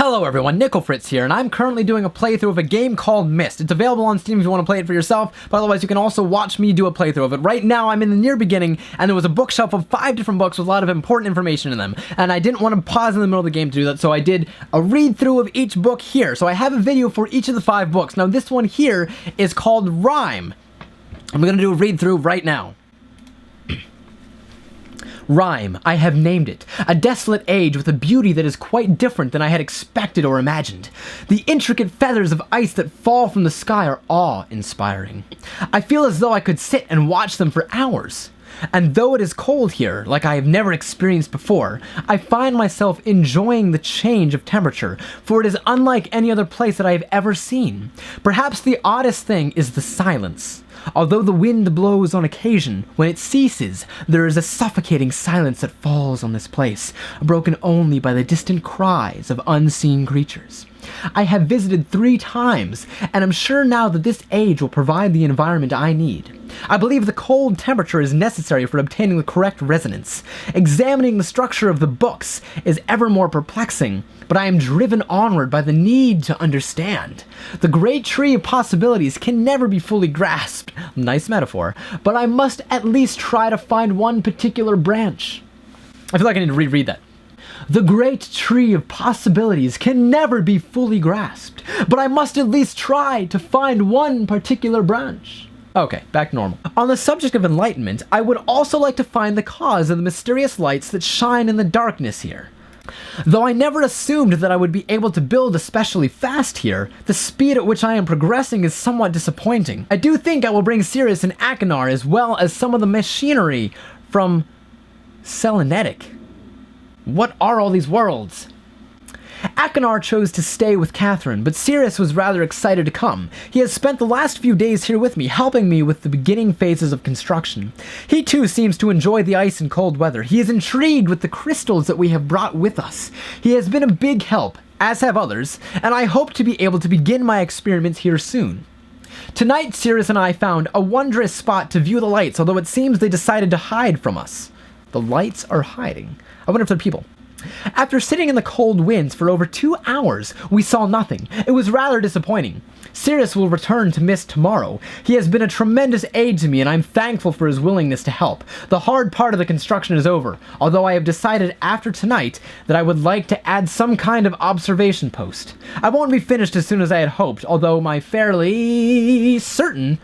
Hello everyone, Nicklefritz here, and I'm currently doing a playthrough of a game called MYST. It's available on Steam if you want to play it for yourself, but otherwise you can also watch me do a playthrough of it. Right now I'm in the near beginning, and there was a bookshelf of 5 different books with a lot of important information in them, and I didn't want to pause in the middle of the game to do that, so I did a read-through of each book here. So I have a video for each of the 5 books. Now this one here is called Rime. I'm going to do a read-through right now. Rime, I have named it. A desolate age with a beauty that is quite different than I had expected or imagined. The intricate feathers of ice that fall from the sky are awe-inspiring. I feel as though I could sit and watch them for hours. And though it is cold here, like I have never experienced before, I find myself enjoying the change of temperature, for it is unlike any other place that I have ever seen. Perhaps the oddest thing is the silence. Although the wind blows on occasion, when it ceases, there is a suffocating silence that falls on this place, broken only by the distant cries of unseen creatures. I have visited 3 times, and am sure now that this age will provide the environment I need. I believe the cold temperature is necessary for obtaining the correct resonance. Examining the structure of the books is ever more perplexing, but I am driven onward by the need to understand. The great tree of possibilities can never be fully grasped. Nice metaphor. But I must at least try to find one particular branch. I feel like I need to reread that. The great tree of possibilities can never be fully grasped, but I must at least try to find one particular branch. Okay, back to normal. On the subject of enlightenment, I would also like to find the cause of the mysterious lights that shine in the darkness here. Though I never assumed that I would be able to build especially fast here, the speed at which I am progressing is somewhat disappointing. I do think I will bring Sirius and Achenar as well as some of the machinery from Selenetic. What are all these worlds? Achenar chose to stay with Catherine, but Sirius was rather excited to come. He has spent the last few days here with me, helping me with the beginning phases of construction. He too seems to enjoy the ice and cold weather. He is intrigued with the crystals that we have brought with us. He has been a big help, as have others, and I hope to be able to begin my experiments here soon. Tonight, Sirius and I found a wondrous spot to view the lights, although it seems they decided to hide from us. The lights are hiding. I wonder if they're people. After sitting in the cold winds for over 2 hours, we saw nothing. It was rather disappointing. Sirius will return to MYST tomorrow. He has been a tremendous aid to me, and I'm thankful for his willingness to help. The hard part of the construction is over, although I have decided after tonight that I would like to add some kind of observation post. I won't be finished as soon as I had hoped, although I am fairly certain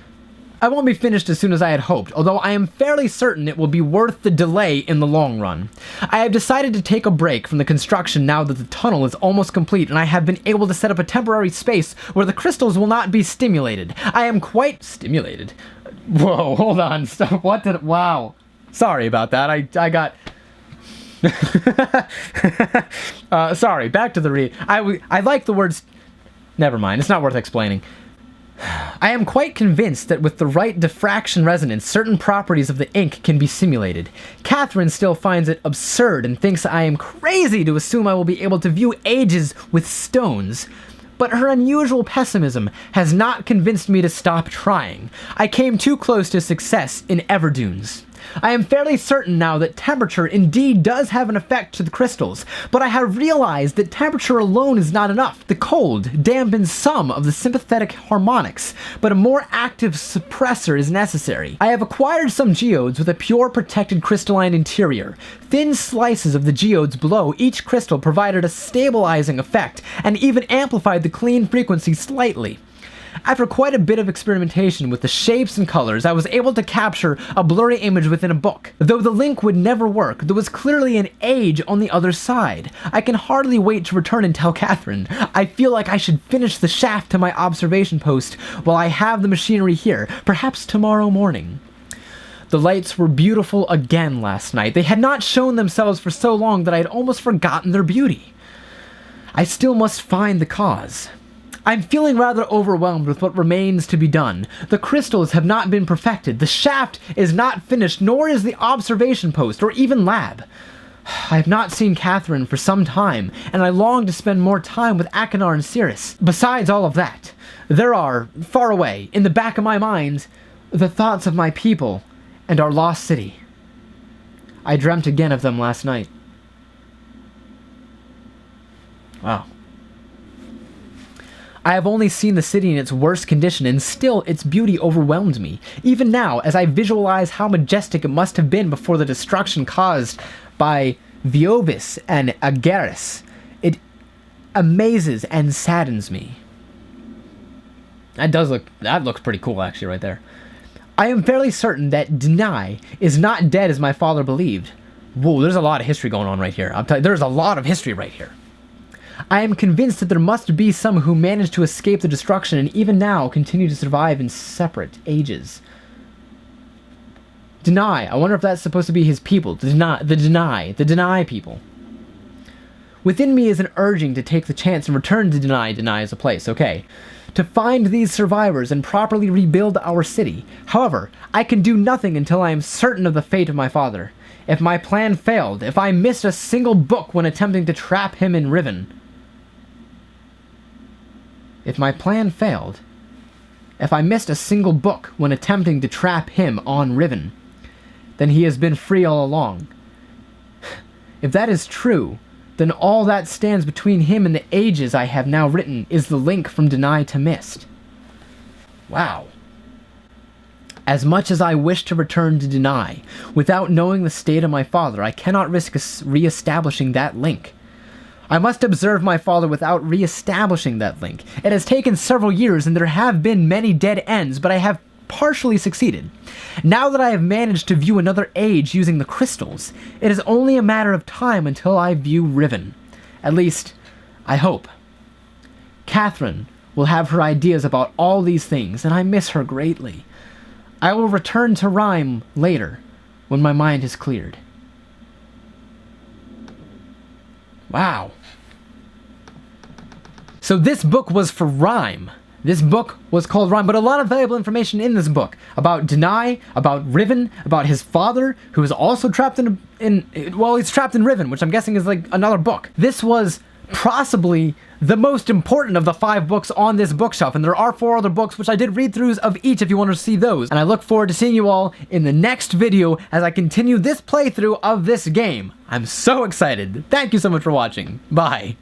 it will be worth the delay in the long run. I have decided to take a break from the construction now that the tunnel is almost complete, and I have been able to set up a temporary space where the crystals will not be stimulated. I am quite stimulated. Whoa, hold on, stop, wow. Sorry about that, I got... sorry, back to the read. I like the words... Never mind, it's not worth explaining. I am quite convinced that with the right diffraction resonance, certain properties of the ink can be simulated. Catherine still finds it absurd and thinks I am crazy to assume I will be able to view ages with stones. But her unusual pessimism has not convinced me to stop trying. I came too close to success in Everdunes. I am fairly certain now that temperature indeed does have an effect to the crystals, but I have realized that temperature alone is not enough. The cold dampens some of the sympathetic harmonics, but a more active suppressor is necessary. I have acquired some geodes with a pure protected crystalline interior. Thin slices of the geodes below each crystal provided a stabilizing effect, and even amplified the clean frequency slightly. After quite a bit of experimentation with the shapes and colors, I was able to capture a blurry image within a book. Though the link would never work, there was clearly an age on the other side. I can hardly wait to return and tell Catherine. I feel like I should finish the shaft to my observation post while I have the machinery here, perhaps tomorrow morning. The lights were beautiful again last night. They had not shown themselves for so long that I had almost forgotten their beauty. I still must find the cause. I'm feeling rather overwhelmed with what remains to be done. The crystals have not been perfected, the shaft is not finished, nor is the observation post, or even lab. I have not seen Catherine for some time, and I long to spend more time with Achenar and Sirius. Besides all of that, there are, far away, in the back of my mind, the thoughts of my people and our lost city. I dreamt again of them last night. Wow. I have only seen the city in its worst condition, and still its beauty overwhelmed me. Even now, as I visualize how majestic it must have been before the destruction caused by Viovis and Agaris, it amazes and saddens me. That looks pretty cool, actually, right there. I am fairly certain that Deny is not dead as my father believed. Whoa, there's a lot of history going on right here. I'm telling you, there's a lot of history right here. I am convinced that there must be some who managed to escape the destruction and even now continue to survive in separate ages. Deny. I wonder if that's supposed to be his people. The Deny people. Within me is an urging to take the chance and return to Deny as a place. Okay. To find these survivors and properly rebuild our city. However, I can do nothing until I am certain of the fate of my father. If my plan failed, if I missed a single book when attempting to trap him in Riven. If my plan failed, if I missed a single book when attempting to trap him on Riven, then he has been free all along. If that is true, then all that stands between him and the ages I have now written is the link from Deny to MYST. Wow. As much as I wish to return to Deny, without knowing the state of my father, I cannot risk re-establishing that link. I must observe my father without re-establishing that link. It has taken several years and there have been many dead ends, but I have partially succeeded. Now that I have managed to view another age using the crystals, it is only a matter of time until I view Riven. At least, I hope. Catherine will have her ideas about all these things, and I miss her greatly. I will return to Rime later, when my mind is cleared. Wow. So this book was for Rime. This book was called Rime, but a lot of valuable information in this book about Deny, about Riven, about his father, who is also trapped he's trapped in Riven, which I'm guessing is like another book. This was possibly the most important of the 5 books on this bookshelf, and there are 4 other books which I did read-throughs of each if you want to see those. And I look forward to seeing you all in the next video as I continue this playthrough of this game. I'm so excited. Thank you so much for watching. Bye.